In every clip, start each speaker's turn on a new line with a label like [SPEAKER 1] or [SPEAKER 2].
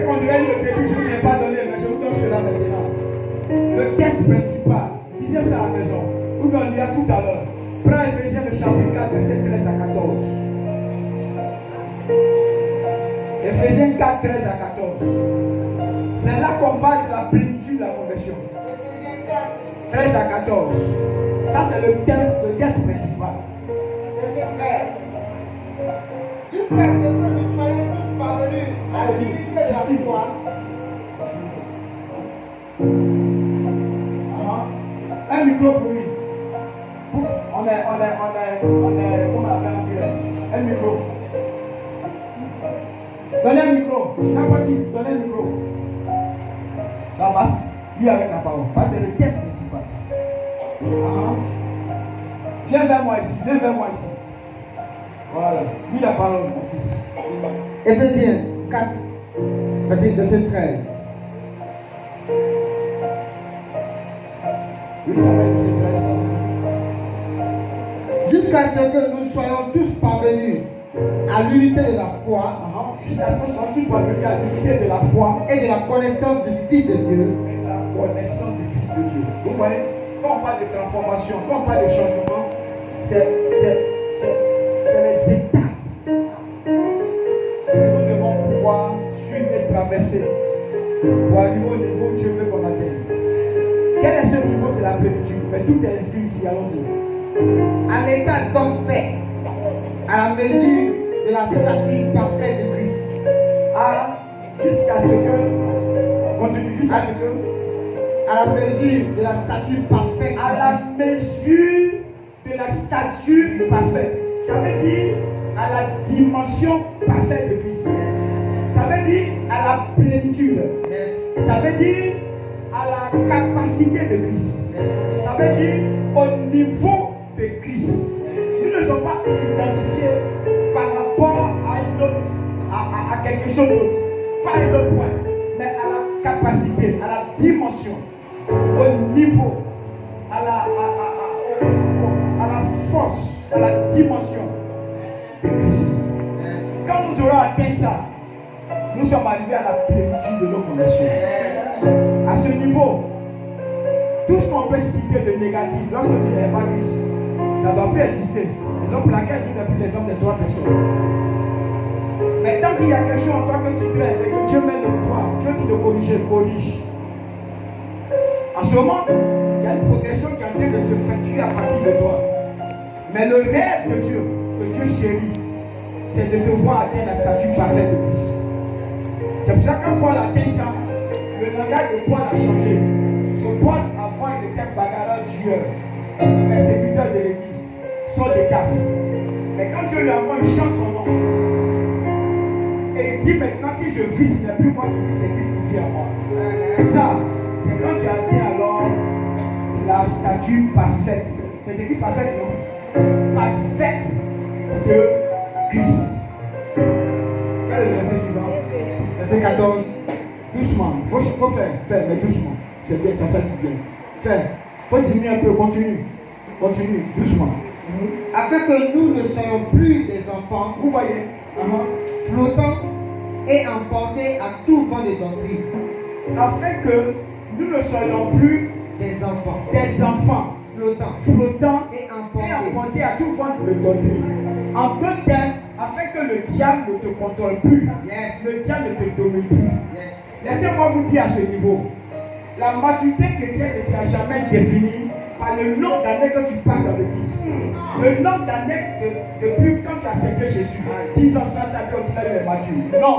[SPEAKER 1] pensais qu'on devait lire le début, je ne vous ai pas donné, mais je vous donne cela maintenant. Le texte principal, lisez ça à la maison. Vous me lire tout à l'heure. Prends Éphésiens le chapitre 4, verset 13 à 14. Éphésiens 4, 13 à 14. C'est là qu'on parle de la plénitude de la conversion. 13 à 14. Ça, c'est le texte principal.
[SPEAKER 2] Verset 13. Jusqu'à ce que nous soyons tous parvenus à l'unité de la foi.
[SPEAKER 1] Un micro pour lui. On est, comment on appelle en direct? Un micro. Donnez un micro. N'importe qui, donnez un micro. Ça passe. Lui avec la parole. Parce que c'est le texte principal. Viens vers moi ici. Viens vers moi ici. Voilà. Dis la parole, mon fils.
[SPEAKER 2] Éphésiens 4, verset 13. Jusqu'à ce que nous soyons tous parvenus à l'unité de la foi,
[SPEAKER 1] jusqu'à ce que nous soyons tous parvenus à l'unité de la foi
[SPEAKER 2] et de la connaissance du Fils de Dieu.
[SPEAKER 1] Et de la connaissance du Fils de Dieu. Vous voyez, quand on parle de transformation, quand on parle de changement, c'est les étapes que nous devons pouvoir suivre et traverser pour arriver au niveau où Dieu veut qu'on atteigne. Quel est ce niveau? C'est la plénitude. Mais tout est inscrit ici, allons-y.
[SPEAKER 2] À l'état donc fait, à la mesure de la stature parfaite de Christ.
[SPEAKER 1] Jusqu'à ce que, continue, jusqu'à ce que,
[SPEAKER 2] à la mesure de la stature parfaite.
[SPEAKER 1] À la mesure de la stature parfaite. Ça veut dire à la dimension parfaite de Christ.
[SPEAKER 2] Yes.
[SPEAKER 1] Ça veut dire à la plénitude.
[SPEAKER 2] Yes.
[SPEAKER 1] Ça veut dire à la capacité de Christ.
[SPEAKER 2] Yes.
[SPEAKER 1] Ça veut dire au niveau de Christ. Nous ne sommes pas identifiés par rapport à une autre, à quelque chose d'autre. Pas à un autre point, mais à la capacité, à la dimension, au niveau, à la force, à la dimension de Christ. Quand nous aurons atteint ça, nous sommes arrivés à la plénitude de nos conversions. À ce niveau, tout ce qu'on peut citer de négatif, lorsque tu n'es pas Christ, ça ne doit plus exister. Raison pour laquelle je n'ai plus l'exemple des 3 personnes. Mais tant qu'il y a quelque chose en toi que tu traînes et que Dieu met de toi, Dieu qui te corrige. En ce moment, il y a une progression qui est en train de se effectuer à partir de toi. Mais le rêve de Dieu, que Dieu chérit, c'est de te voir atteindre la statue parfaite de Christ. C'est pour ça que quand Paul atteint ça, le langage de Paul a changé. Ce Paul, avant, il était bagarreur, tueur, persécuteur de l'église, sort de casse. Mais quand Dieu lui envoie, il chante son nom. Et il dit maintenant, si je vis, ce n'est plus moi qui vis, c'est Christ qui vit en moi. Ça, c'est quand tu atteins alors la statue parfaite. C'est écrit parfaite, non? Parfaite de Christ. Quel est le verset suivant? Verset 14. Doucement, il faut faire, mais doucement. C'est bien, ça fait du bien. Faire. Il faut diminuer un peu, continue, doucement.
[SPEAKER 2] Afin que nous ne soyons plus des enfants,
[SPEAKER 1] Vous voyez?
[SPEAKER 2] flottants et emportés à tout vent de doctrine.
[SPEAKER 1] Afin que nous ne soyons plus
[SPEAKER 2] Des
[SPEAKER 1] enfants flottants et emportés à tout vent de doctrine. En d'autres termes, afin que le diable ne te contrôle plus,
[SPEAKER 2] Yes.
[SPEAKER 1] le diable ne te domine plus.
[SPEAKER 2] Yes.
[SPEAKER 1] Laissez-moi vous dire à ce niveau, la maturité chrétienne ne sera jamais définie par le nombre d'années que tu passes dans l'église. Le nombre d'années depuis quand tu as accepté Jésus, 10 ans, 100 ans, quand tu es mature. Non,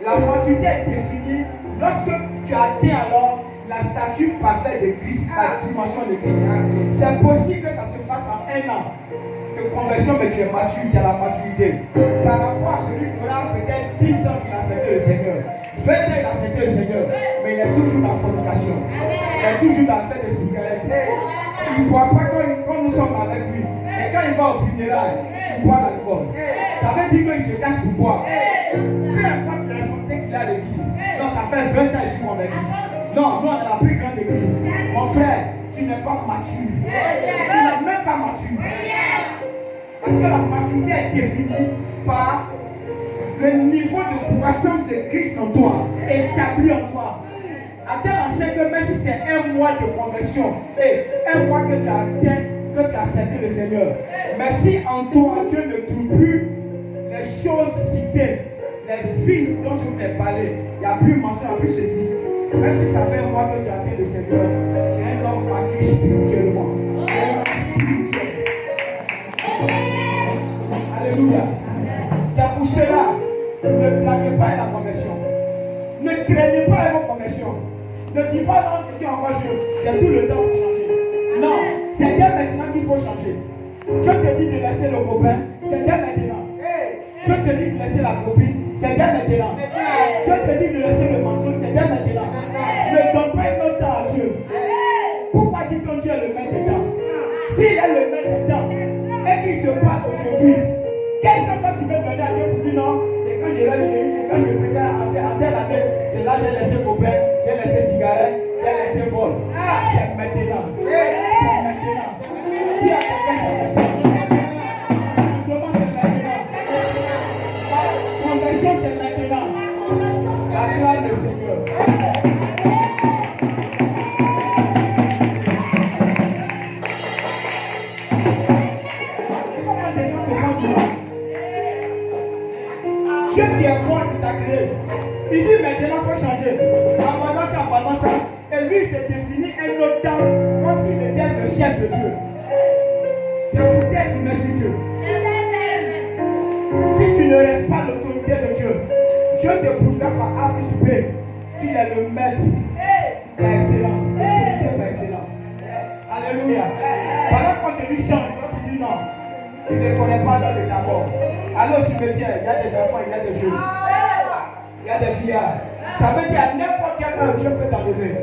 [SPEAKER 1] la maturité est définie lorsque tu as atteint alors la statue parfaite de Christ, la dimension de Christ. C'est possible que ça se fasse en 1 an de conversion, mais tu es mature, tu as la maturité. Par rapport à celui qui aura peut-être 10 ans qu'il a accepté le Seigneur. 20 ans il a accepté le Seigneur, mais il est toujours dans la fornication. Il est toujours dans la fête de cigarettes. Il ne boit pas quand nous sommes avec lui. Et quand il va au funérail, il boit l'alcool. Ça veut dire qu'il se cache pour boire. Peu importe la responsabilité qu'il a à l'église. Non, ça fait 20 ans que je suis converti. Non, nous on est la plus grande église. Mon frère, tu n'es pas mature. Tu n'es même pas mature. Parce que la maturité est définie par le niveau de croissance de Christ en toi, établi en toi. À tel enseigne que même si c'est un mois de conversion, et un mois que tu as atteint, que tu as accepté le Seigneur, mais si en toi Dieu ne trouve plus les choses citées, les vices dont je vous ai parlé, il n'y a plus mention, il n'y a plus ceci, même si ça fait un mois que tu as atteint le Seigneur, tu es un homme acquis spirituellement. Tu es un homme spirituel. Alléluia. C'est pour cela, ne blaguez pas la conversion. Ne craignez pas la conversion. Ne dis pas non, je suis encore jeune, j'ai tout le temps pour changer. Non, c'est dès maintenant qu'il faut changer. Dieu te dit de laisser le copain, c'est dès maintenant. Dieu te dit de laisser la copine, c'est dès maintenant. Dieu te dit de laisser le mensonge, c'est dès maintenant. Ne donne pas un autre temps à Dieu. Pourquoi dit-on Dieu le met dedans? S'il est le met dedans et qu'il te parle aujourd'hui, qu'est-ce que toi tu veux donner à Dieu pour dire non? C'est quand je vais vieillir, c'est quand je préfère en telle année, c'est là j'ai laissé copain, j'ai laissé cigarette, j'ai laissé vol. C'est maintenant. C'est maintenant. Dis à quelqu'un c'est maintenant. Changement c'est maintenant. Conversion c'est maintenant. Acclame le Seigneur. Comment les gens se font du mal? Dieu qui est bon qui t'a créé. Il dit maintenant il faut changer. Abandonne ça. Et lui il se définit un autre temps comme s'il était le chef de Dieu. C'est foutu qui met sur Dieu. Si tu ne restes pas l'autorité de Dieu, Dieu te prouvera par A plus B qu'il est le maître par excellence, l'autorité par excellence. Alléluia. Pendant qu'on te dit change, quand tu dis non, tu ne connais pas dans le d'abord. Alors au cimetière, il y a des enfants, il y a des jeunes, il y a des vieillards. Ça veut dire à n'importe quel âge Dieu peut t'enlever.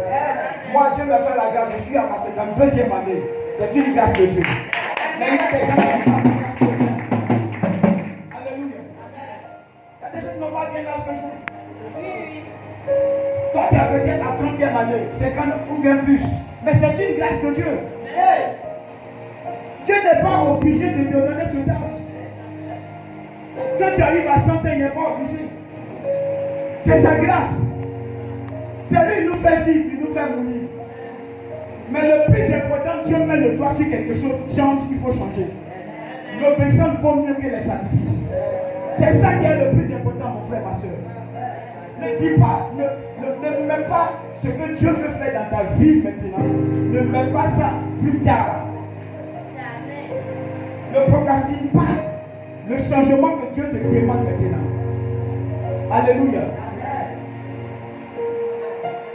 [SPEAKER 1] Moi, Dieu me fait la grâce, je suis à ma 52e année. C'est une grâce de Dieu. Mais il y a des gens qui n'ont pas de grâce sociale. Alléluia. Il y a des gens qui n'ont pas de grâce sociale. Toi, tu as peut-être la 30e année, 50 ou bien plus. Mais c'est une grâce de Dieu. Dieu n'est pas obligé de te donner ce âge. Quand tu arrives à 100 ans, il n'est pas obligé. C'est sa grâce. C'est lui qui nous fait vivre, il nous fait mourir. Mais le plus important, Dieu met le doigt sur quelque chose, change, il faut changer. L'obéissance vaut mieux que les sacrifices. C'est ça qui est le plus important, mon frère, ma soeur. Ne dis pas, ne mets pas ce que Dieu veut faire dans ta vie maintenant. Ne mets pas ça plus tard. Ne procrastine pas le changement que Dieu te demande maintenant. Alléluia.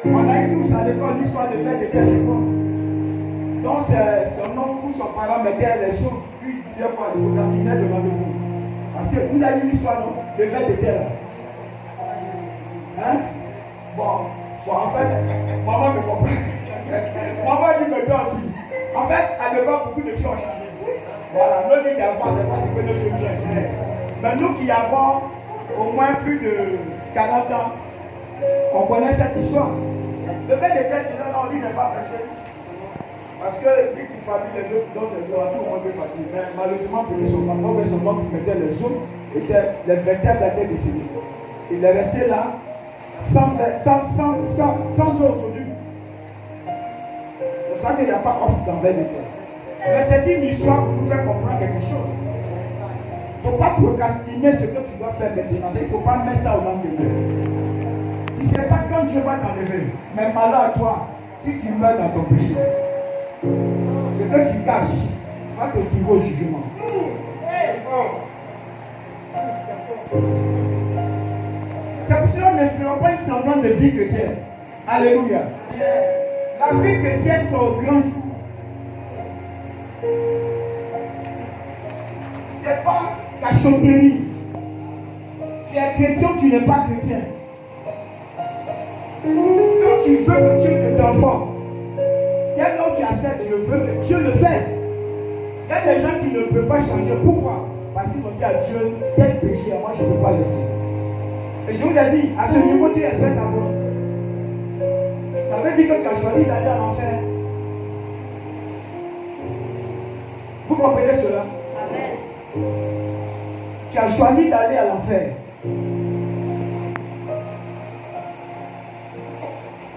[SPEAKER 1] On a eu tous à l'école l'histoire de Père de Terre, je crois. Donc son oncle ou son parent mettait les choses, puis il disait quoi, le procrastinait devant vous. Parce que vous avez eu l'histoire, non, de Père de Terre. Hein? Bon, en fait, maman me comprend. Maman lui me donne aussi. En fait, à l'époque, beaucoup de choses ont changé. Voilà, nous qui avons, c'est pas ce que nos choses intéressent. Mais nous qui avons au moins plus de 40 ans, on connaît cette histoire. Le fait de Terre disait non, lui n'est pas pressé. Parce que lui qui famille les autres dans ses doigts, tout le monde peut partir. Mais malheureusement pour les soldats, son nom qui mettait les autres, les vertèbres étaient décédées. Il est resté là, sans eau aujourd'hui. C'est pour ça qu'il n'y a pas os dans le terre. Mais c'est une histoire pour nous faire comprendre quelque chose. Il ne faut pas procrastiner ce que tu dois faire maintenant. Il ne faut pas mettre ça au lendemain. Si ce n'est pas quand Dieu va t'enlever, mais malheur à toi, si tu meurs dans ton péché, ce que tu caches, ça va te trouver au jugement. C'est pour cela que ne faisons pas une semblant de vie chrétienne. Alléluia. La vie chrétienne, c'est au grand jour. C'est pas ta chauderie. Tu es chrétien, tu n'es pas chrétien. Quand tu veux que Dieu te transforme, il y a l'homme qui accepte, je veux que Dieu le fait. Il y a des gens qui ne peuvent pas changer. Pourquoi? Parce qu'ils ont dit à Dieu, tel péché, moi je ne peux pas laisser. Et je vous ai dit, à ce niveau, tu respectes ta volonté. Ça veut dire que tu as choisi d'aller à l'enfer. Vous comprenez cela? Amen. Tu as choisi d'aller à l'enfer.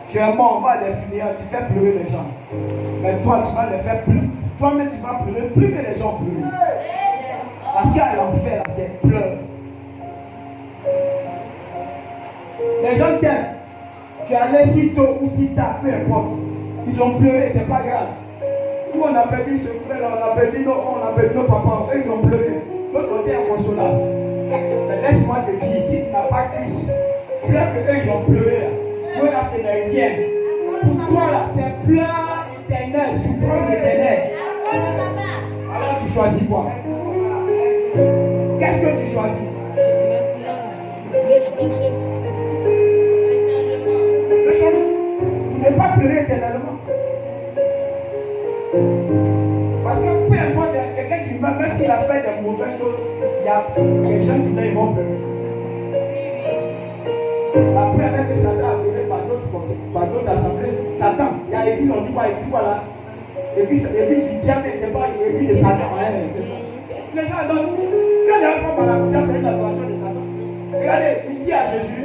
[SPEAKER 1] Tu es mort, on va les finir, tu fais pleurer les gens. Mais toi, tu vas les faire pleurer. Toi-même, tu vas pleurer plus que les gens pleurent. Parce qu'à l'enfer, là, c'est pleurs. Les gens t'aiment. Tu es allé si tôt ou si tard, peu importe. Ils ont pleuré, c'est pas grave. Nous, on a perdu ce frère, on a perdu nos papas, eux, ils ont pleuré. L'autre côté est inconsolable. Mais laisse-moi te dire, si tu n'as pas Christ, c'est là que eux, ils ont pleuré. Là. Moi, là, ce n'est rien. Pour toi, là, c'est pleurs éternel, souffrance éternelle. Alors, tu choisis quoi? Qu'est-ce que tu choisis? Le changement. Tu ne pas pleurer éternellement. Parce que peu importe, quelqu'un qui meurt, même s'il a fait des mauvaises choses, il y a des gens qui ils vont pleurer. Après, avec que Satan a donné par d'autres assemblées, Satan, il y a l'église, on dit quoi? Il dit voilà. L'église du diable, c'est pas l'église de Satan, c'est ça. Les gens donnent. Quand il y a un fois par la bouteille, c'est une adoration de Satan. Regardez, il dit à Jésus,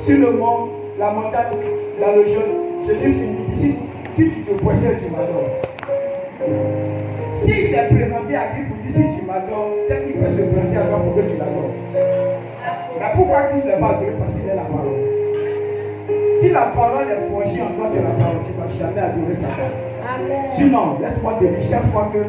[SPEAKER 1] sur le mont, la montagne, dans le jeûne, Jésus finit ici. Si tu te possèdes, tu m'adores. S'il s'est présenté à Christ pour dire si tu m'adores, c'est qu'il peut se présenter à toi pour que tu l'adores. Mais pourquoi Christ n'est pas adoré? Parce qu'il est la parole. Si la parole est forgée en toi de la parole, tu ne vas jamais adorer Satan. Sinon, laisse-moi te dire chaque fois que